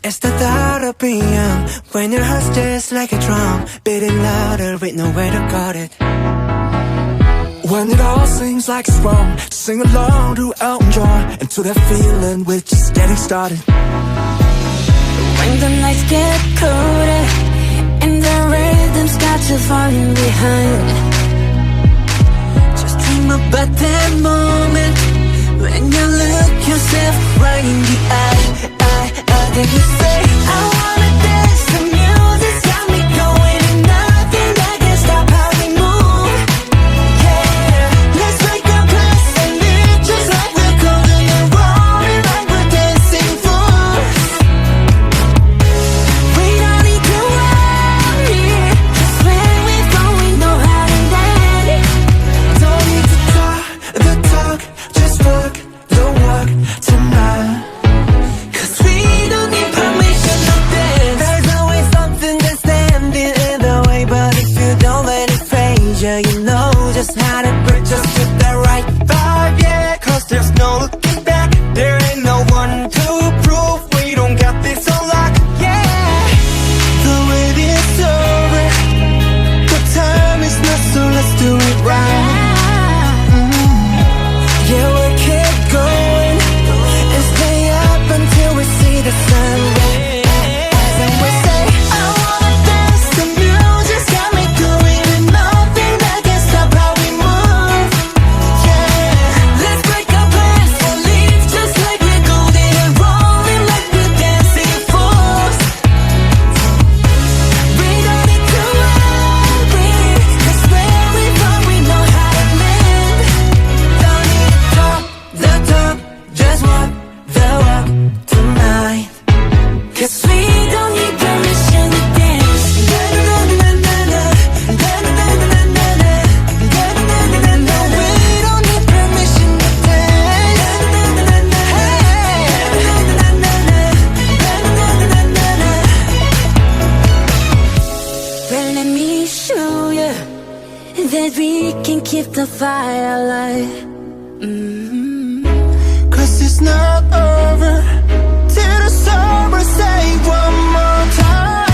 It's the thought of being young, when your heart's just like a drum, beating louder with nowhere to guard it. When it all seems like it's wrong, sing along to Elton John, and to that feeling we're just getting started. When the nights get colder and the rhythm's got you falling behind, just dream about that moment when you look yourself right in the eye. Then you say, I wanna dance, the music's got me going, and nothing that can stop how we move. Yeah, let's make a place and live just like we're golden and rolling like we're dancing fools. We don't need to worry, 'cause when we fall we know how to land. Don't need to talk the talk, just walk the walk tonight. You know just how to break, just with the right vibe, yeah. 'Cause there's no looking back, there ain't no one to prove we don't got this on lock, yeah. The wait is over, the time is not, so let's do it right. Yeah, we'll keep going and stay up until we see the sun rise. And we say, I wanna dance, the music's got me going, and nothing that can stop how we move. Yeah, let's break our plans and leave just like we're golden and rolling like we're dancing fools. We don't need to worry, 'cause where we from we know how to land. Don't need to talk the talk, just walk the walk tonight. 'Cause we don't need permission to dance. We don't need permission to dance. Well, let me show you that we can keep the fire alive. 'Cause it's not over till the summer, say one more time.